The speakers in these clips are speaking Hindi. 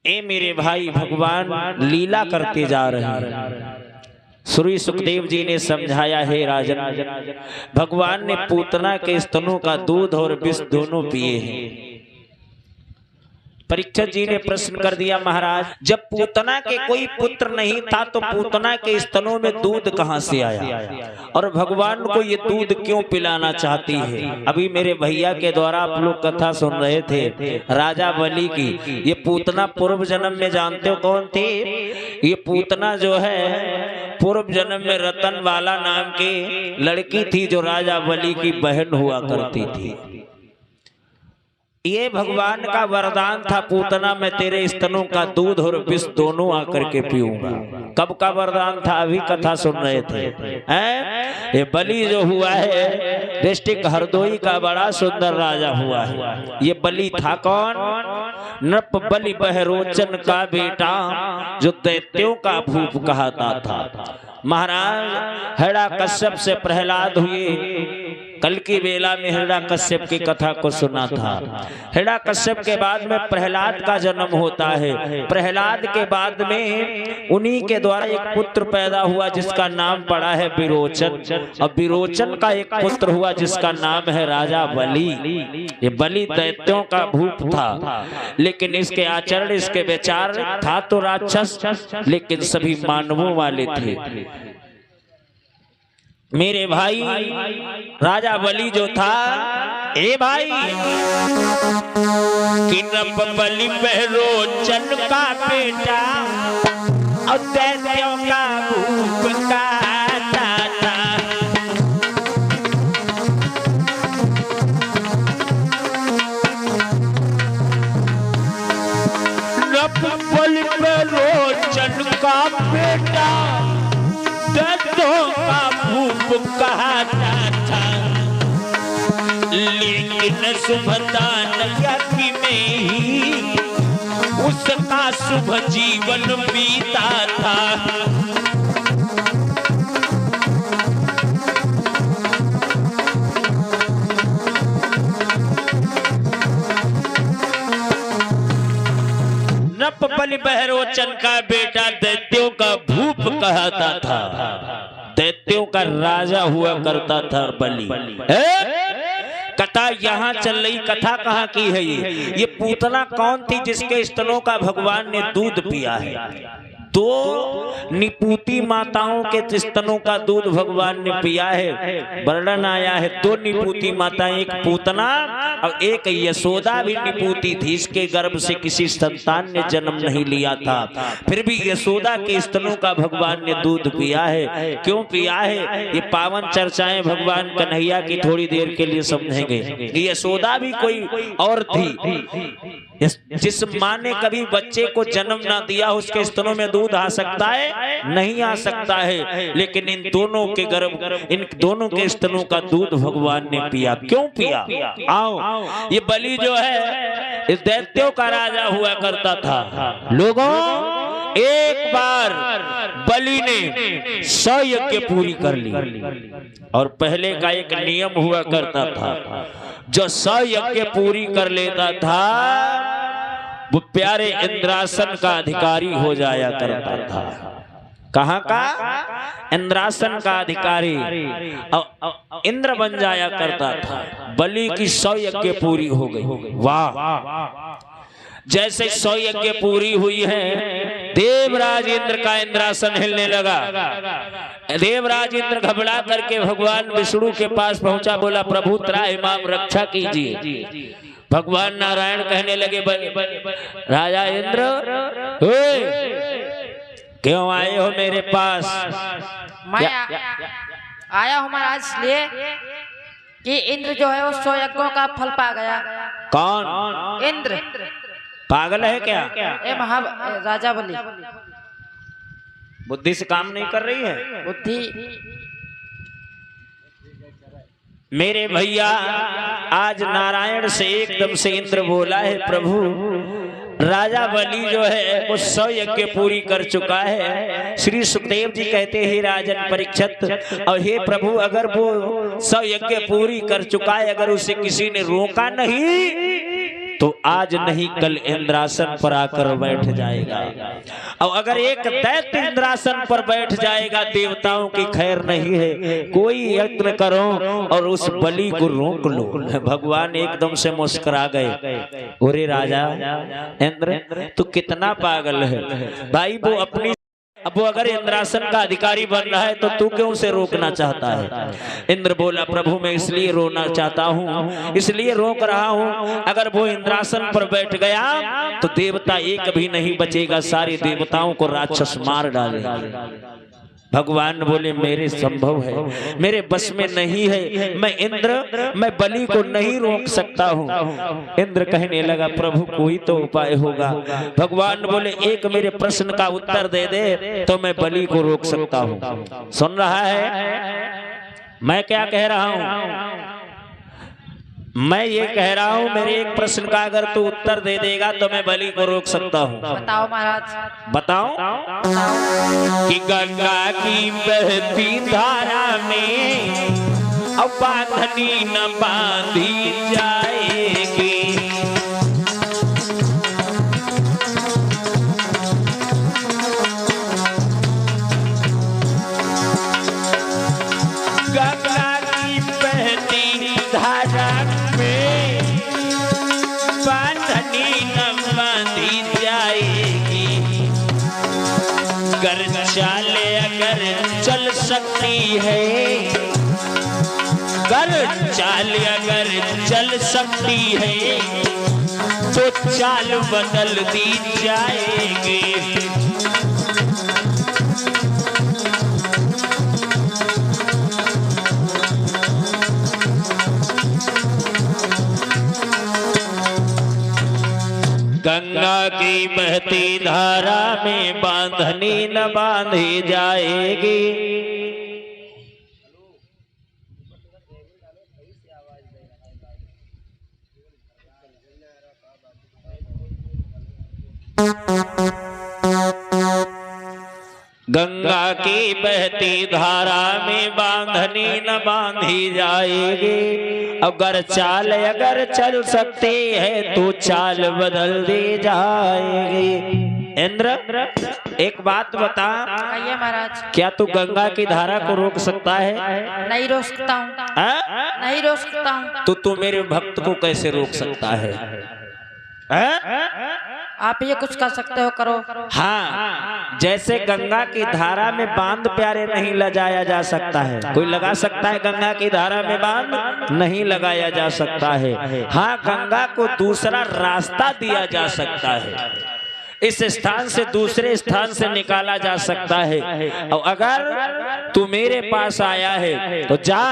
ए मेरे भाई, भगवान लीला करते जा रहे हैं। श्री सुखदेव जी ने समझाया, हे राजन, भगवान ने पूतना के स्तनों का दूध और विष दोनों पिए हैं। परीक्षित जी ने प्रश्न कर दिया, महाराज जब पूतना के कोई पुत्र नहीं था तो पूतना के स्तनों में दूध कहां से आया, और भगवान को ये दूध क्यों पिलाना चाहती है। अभी मेरे भैया के द्वारा आप लोग कथा सुन रहे थे राजा बलि की। ये पूतना पूर्व जन्म में जानते हो कौन थी? ये पूतना जो है पूर्व जन्म में रतन वाला नाम की लड़की थी, जो राजा बलि की बहन हुआ करती थी। ये भगवान का वरदान था, पूतना मैं तेरे स्तनों का दूध और विष दोनों आकर के पीऊंगा। कब का वरदान था? अभी कथा सुन रहे थे। ये बलि जो हुआ है डिस्ट्रिक्ट हरदोई का बड़ा सुंदर राजा हुआ है। ये बलि था कौन? नृप बलि बहरोचन का बेटा, जो दैत्यों का भूप कहता था। महाराज हिरण्यकश्यप से प्रहलाद हुए। कल की बेला में हिरण्यकश्यप की कथा को सुना था। हिरण्यकश्यप के बाद में प्रहलाद का जन्म होता है। प्रहलाद के बाद में उन्हीं के द्वारा एक पुत्र पैदा हुआ जिसका नाम पड़ा है विरोचन, और विरोचन का एक पुत्र हुआ जिसका नाम है राजा बलि। ये बलि दैत्यों का भूप था, लेकिन इसके आचरण, इसके विचार था तो राक्षस, लेकिन सभी मानवों वाले थे। मेरे भाई राजा बलि जो था, ए भाई कि नृप बलि बहरोचन का बेटा और दैत्यों का भूप कहता था। नृप बलि बहरोचन का बेटा दैत्यों का भूप कहता था, लेकिन शुभदान यज्ञ में ही उसका शुभ जीवन बीता था। नृप बलि बहरोचन का बेटा दैत्यों का भूप कहता था, दैत्यों का राजा हुआ करता था बलि। कथा यहाँ चल रही, कथा कहाँ की है? ये पूतना कौन थी जिसके स्तनों का भगवान ने दूध पिया है? दो निपूती माताओं के स्तनों का दूध भगवान ने पिया है। वर्णन आया है दो निपूती माताएं, एक पूतना और एक यशोदा भी निपूती थी। इसके गर्भ से किसी संतान ने जन्म नहीं लिया था, फिर भी यशोदा के स्तनों का भगवान ने दूध पिया है। क्यों पिया है? ये पावन चर्चाएं भगवान कन्हैया की थोड़ी देर के लिए समझेंगे। यशोदा भी कोई और थी। जिस माँ ने कभी बच्चे को जन्म ना दिया उसके स्तनों में दूध आ सकता है? नहीं आ सकता है। लेकिन इन दोनों के गर्भ, इन दोनों के स्तनों का दूध भगवान ने पिया। क्यों पिया? आओ, ये बलि जो है इस दैत्यों का राजा हुआ करता था। लोगों, एक बार बलि ने 100 यज्ञ पूरी कर ली, और पहले का एक नियम हुआ करता था, जो 100 यज्ञ पूरी कर लेता था वो प्यारे इंद्रासन का अधिकारी हो जाया करता था। कहाँ का? इंद्रासन का अधिकारी, इंद्र बन जाया करता था। बलि की 100 यज्ञ पूरी हो गई। वाह! जैसे 100 यज्ञ पूरी हुई है, देवराज इंद्र का इंद्रासन हिलने लगा। देवराज इंद्र घबरा करके भगवान विष्णु के पास पहुंचा, बोला प्रभु त्राहिमाम रक्षा कीजिए। भगवान नारायण कहने लगे, राजा इंद्र क्यों आए हो मेरे पास? मैं आया हूँ महाराज इसलिए कि इंद्र जो है वो 100 यज्ञों का फल पा गया। कौन? इंद्र। पागल है क्या? राजा बलि। बुद्धि से काम नहीं कर रही है? बुद्धि। मेरे भैया, आज नारायण से एकदम से इंद्र बोला है, प्रभु राजा बलि जो है वो 100 यज्ञ पूरी कर चुका है। श्री सुखदेव जी कहते हैं, राजन परीक्षित, और हे प्रभु अगर वो 100 यज्ञ पूरी कर चुका है, अगर उसे किसी ने रोका नहीं तो आज नहीं कल इंद्रासन पर आकर बैठ जाएगा। और अगर एक दैत्य इंद्रासन पर बैठ जाएगा, देवताओं की खैर नहीं है। कोई यत्न करो और उस बलि को रोक लो। भगवान एकदम से मुस्कुरा गए। ओरे राजा इंद्र, तू कितना पागल है भाई। वो अपनी अब वो अगर इंद्रासन का अधिकारी बन रहा है तो तू क्यों उसे रोकना चाहता है। इंद्र बोला, प्रभु मैं इसलिए रोना चाहता हूँ, इसलिए रोक रहा हूँ। अगर वो इंद्रासन पर बैठ गया तो देवता एक भी नहीं बचेगा, सारे देवताओं को राक्षस मार डालेगा। भगवान बोले, मेरे संभव है, मेरे बस में नहीं है। मैं बलि को नहीं रोक सकता हूँ। इंद्र कहने लगा, प्रभु कोई तो उपाय होगा। भगवान बोले, एक मेरे प्रश्न का उत्तर दे दे तो मैं बलि को रोक सकता हूँ। सुन रहा है मैं क्या कह रहा हूँ? मैं ये कह रहा हूँ, मेरे एक प्रश्न का अगर तू उत्तर दे देगा तो मैं बलि को रोक सकता हूँ। बताओ महाराज। बताओ कि गंगा की बहती धारा में अब बांधनी न बांधी जाएगी। गंगा की बहती धारा अगर चाले अगर चल सकती है, अगर चाले अगर चल सकती है तो चाल बदल दी जाएगी। गंगा की बहती धारा में बांधनी न बांधी जाएगी। गंगा की बहती धारा में बांधनी न बांधी जाएगी। अगर चाल अगर चल सकती है तो चाल बदल दी जाएगी। इंद्र एक बात बता, आइए महाराज। क्या तू गंगा की धारा को रोक सकता है? नहीं रोक सकता हूँ, नहीं रोक सकता हूँ। तो तू मेरे भक्त को कैसे रोक सकता है? आप ये कुछ कर सकते हो, करो। हाँ, जैसे गंगा की धारा में बांध प्यारे नहीं लगाया जा सकता है। कोई लगा सकता है गंगा की धारा में बांध? नहीं लगाया जा सकता है। हाँ, गंगा को दूसरा रास्ता दिया जा सकता है, इस स्थान से दूसरे स्थान से निकाला जा सकता है। और अगर तू मेरे पास आया है तो जा,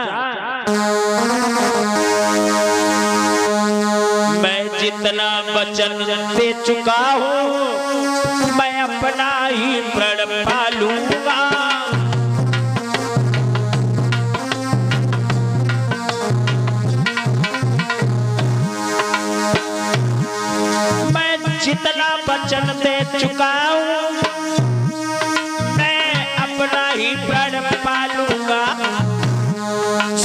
मैं जितना वचन दे चुका हूँ मैं अपना ही प्रण पालूंगा। मैं जितना वचन दे चुका हूँ मैं अपना ही प्रण पालूंगा।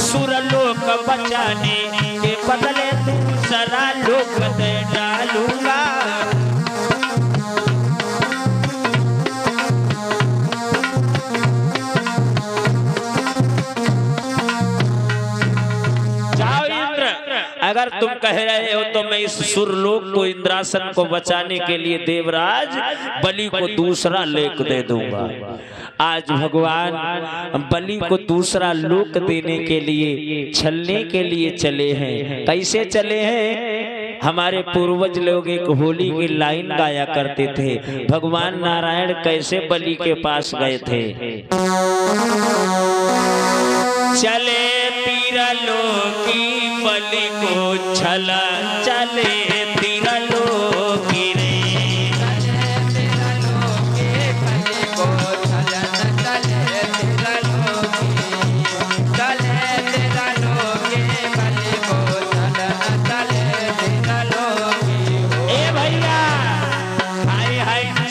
सुरलोक बचाने के बदले दूसरा लोक दे डालूंगा। जाओ इंद्र, अगर तुम कह रहे हो तो मैं इस सुरलोक को इंद्रासन को बचाने के लिए देवराज बलि को दूसरा लोक दे दूंगा। आज भगवान बलि को दूसरा लोक देने के लिए छलने के लिए चले हैं। कैसे चले हैं? हमारे पूर्वज लोग एक होली की लाइन गाया करते थे, भगवान नारायण कैसे बलि के पास गए थे। चले तीरलोकी बलि को छला, चले तीरलोकी रे,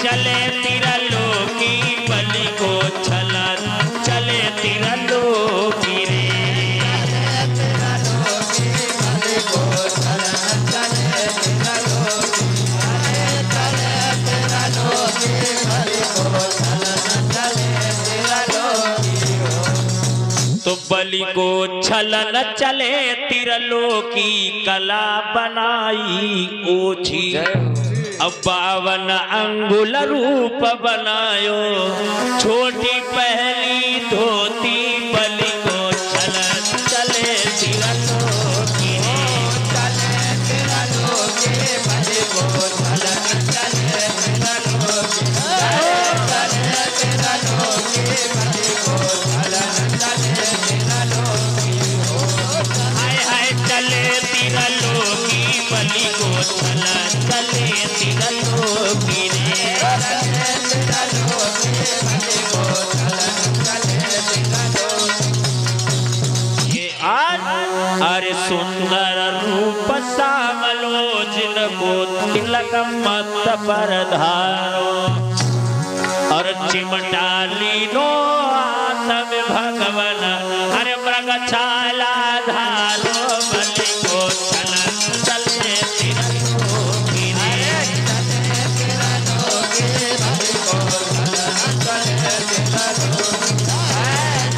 चले तीरलोकी बलि को छला, चले तीरलोकी रे। बलि को छलन चले तिरलोकी कला बनाई ओछी। अब 52 अंगुल रूप बनायो छोटी पहली धोती बलि को छलन चले तिरलोकी चले तिरलोकी बलि को छलन चले तिरलोकी चले तिरलोकी बलि को छलन चले तिरलोकी हाय हाय चले तिरलोकी बलि को छलन चले तिरलोकी रे तिरलोकी बलि को छलन चले तिरलोकी। ये आज अरे सुंदर रूप सामलो जिनको तिलक मत पर धारो और चिमटा लीनो आत्म भगवन अरे मृगछाला धारो बलि को छलन चले तिरलोकी रे चले तिरलोकी बलि को छलन चले तिरलोकी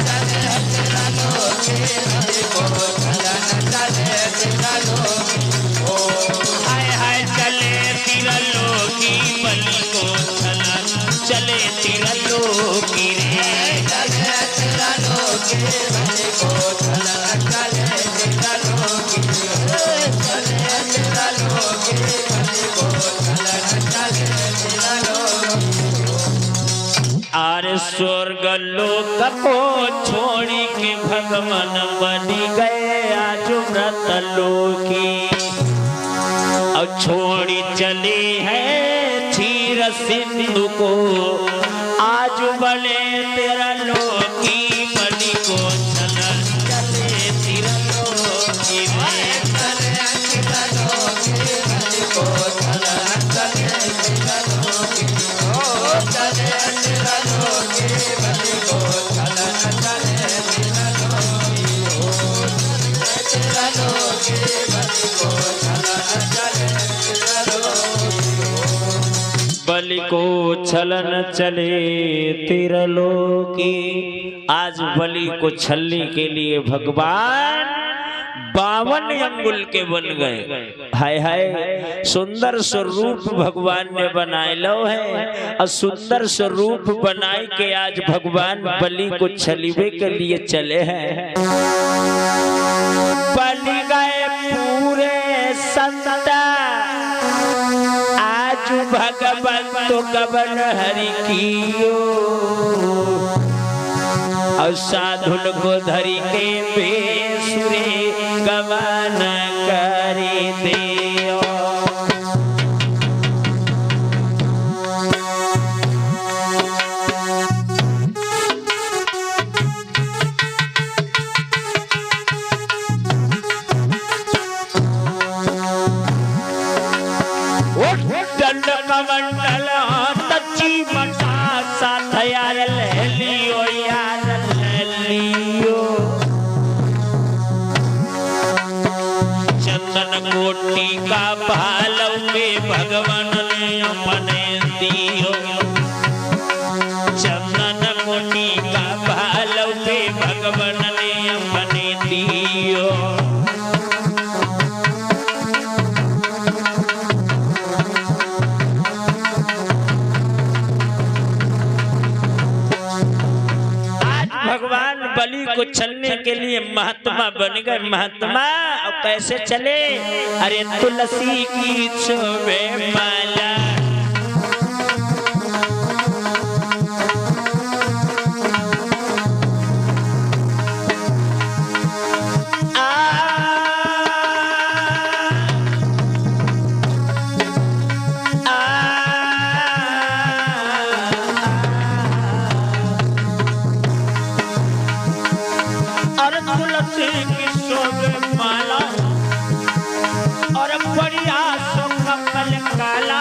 चले तिरलोकी बलि को छलन चले तिरलोकी हाय हाय चले तिरलोकी बलि को छलन चले तिरलोकी रे चले तिरलोकी बलि को छलन चले तिरलोकी चले तिरलोकी बलि को छलन चले तिरलोकी। आरे स्वर्ग लोक को छोड़ी के भगवान बनी गए आज व्रत लोकी और छोड़ी चले हैं क्षीर सिंधु को आज बने तेरा लोकी बलि को छलन चले तिरलोकी में चले तिरलोकी बलि को छलन चले तिरलोकी चले तिरलोकी बलि को छलन चले तिरलोकी तिरलोकी बलि को छलन चले बलि को छलन चले तिरलोकी। आज बलि को छलने के लिए भगवान 52 अंगुल के बन गए। हाय हाय सुंदर स्वरूप भगवान ने बनाए लो है और सुंदर स्वरूप बनाए के आज भगवान बलि को छलीबे के लिए चले हैं। बलि गए पूरे संता आज भगवान तो गबन हरि कियो और साधुन को धरी के बेसुरे गवन करे दियो। दंड कमंडल तची मटा साथ यार ले लियो यार ले लियो। चंदन कोटि का भालव में भगवान ने अपने दियो। चंदन कोटि का भालव में भगवान ने अपने दियो। भगवान बलि को छलने के लिए महात्मा बन गए। महात्मा और कैसे चले? अरे तुलसी की शोभे माला तुलसी की शोभे माला और बढ़िया सो कमल काला।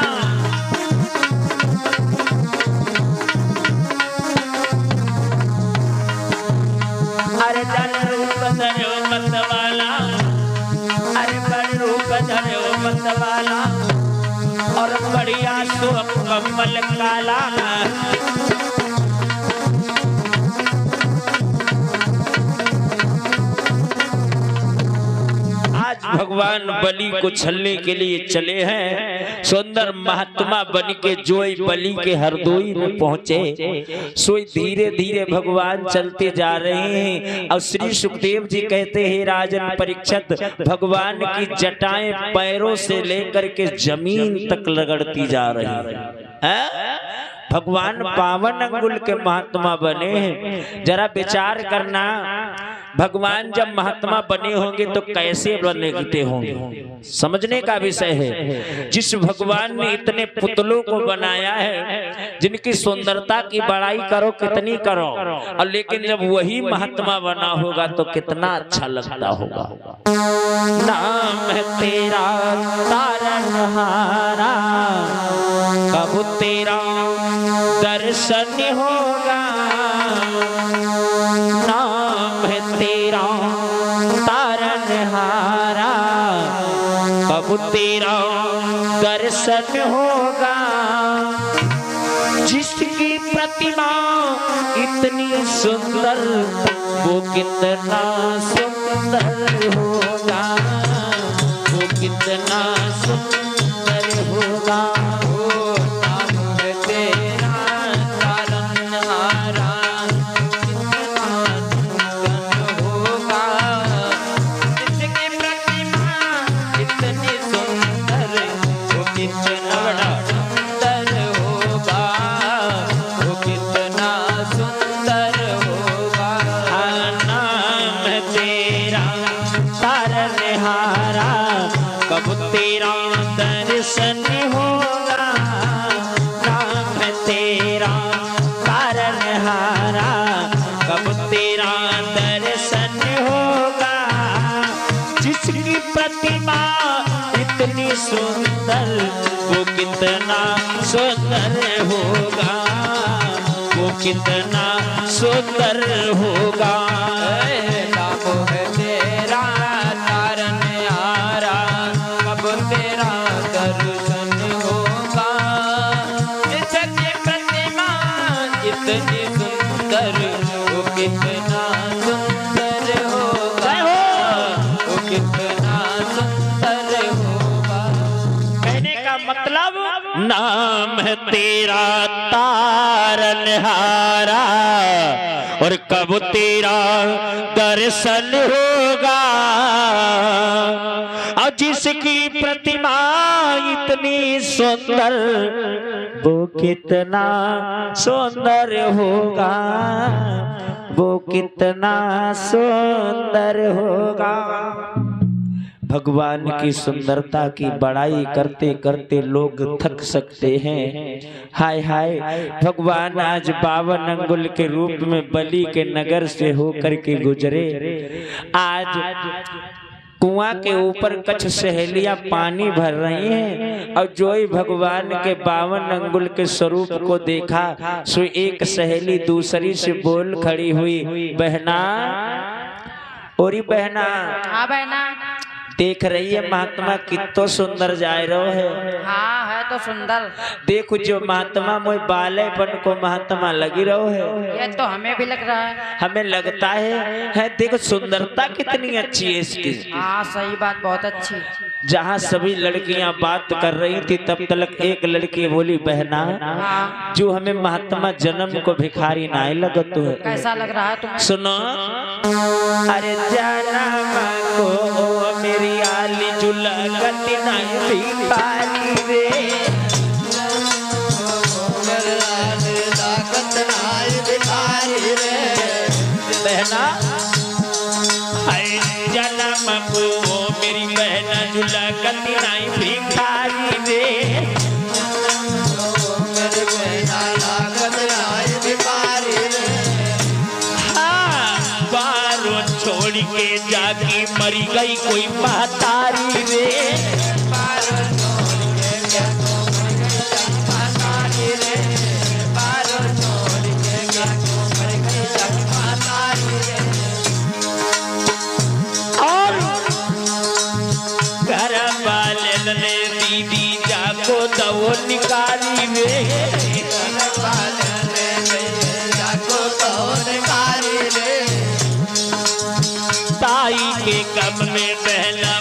अरे जन रूप धरो मत वाला, अरे बड़ रूप धरो मत वाला और बढ़िया सो कमल काला। भगवान बलि को छलने के लिए चले हैं। सुंदर महात्मा बन के जोई बलि के हरदोई में पहुंचे। सोई धीरे धीरे भगवान चलते जा रहे हैं और श्री सुखदेव जी कहते हैं राजन परीक्षित, भगवान की जटाएं पैरों से लेकर के जमीन तक रगड़ती जा रही है। भगवान 52 अंगुल के महात्मा बने हैं। जरा विचार करना, भगवान जब महात्मा बने होंगे तो कैसे बनते होंगे, समझने का विषय है। जिस भगवान ने इतने पुतलों को बनाया है, जिनकी सुंदरता की बड़ाई करो कितनी करो, और लेकिन जब वही महात्मा बना होगा तो कितना अच्छा लगता होगा। नाम है तेरा तारनहारा, कब तेरा दर्शन होगा। नाम है तेरा तारनहारा, कब तेरा दर्शन होगा। जिसकी प्रतिमा इतनी सुंदर, वो कितना सुंदर होगा, वो कितना सुंदर होगा। कब तेरा दर्शन होगा। नाम है तेरा तारनहारा, कब तेरा दर्शन होगा। जिसकी प्रतिमा इतनी सुंदर, वो कितना सुंदर होगा, वो कितना सुंदर होगा। नाम है तेरा तारनहारा, कब तेरा दर्शन होगा। जिसकी प्रतिमा इतनी सुंदर, वो कितना सुंदर होगा, वो कितना सुंदर होगा। कहने का मतलब, नाम है तेरा तारनहारा और कब तेरा दर्शन होगा। और जिसकी प्रतिमा इतनी सुंदर, वो कितना सुंदर होगा, वो कितना सुंदर होगा। भगवान की सुंदरता की बड़ाई करते करते लोग थक सकते हैं। हाय हाय, भगवान आज 52 अंगुल के रूप में बलि के नगर से होकर के गुजरे। आज कुआं के ऊपर कुछ सहेलियां पानी भर रही हैं और जोई भगवान के 52 अंगुल के स्वरूप को देखा, सो एक सहेली दूसरी से बोल खड़ी हुई, बहना, ओरी बहना, हाँ बहना, देख रही है महात्मा कितो सुंदर जाए रहो है। हाँ है तो सुंदर। देखो जो महात्मा मोई बालेपन को महात्मा लगी रहो है। ये तो हमें भी लग रहा है। हमें लगता है देखो सुंदरता कितनी अच्छी है इसकी। हाँ सही बात, बहुत अच्छी। जहाँ सभी लड़कियां बात कर रही थी तब तक एक लड़की बोली, बहना, हाँ। जो हमें महात्मा जन्म को भिखारी ना लगत तो है। कैसा लग रहा है तुम्हें? सुनो, अरे जन्म को मेरी आली जुलगत नहीं भिखारी रे, बहना, जन्म को मेरी बहना जुलगत नहीं भिखारी रे। हाँ, बारों छोड़ के जाके मरी गई कोई महतारी रे। दीदी जाको दवो निकाली रे, जाको दवो निकाली रे। ताई के गम में बहना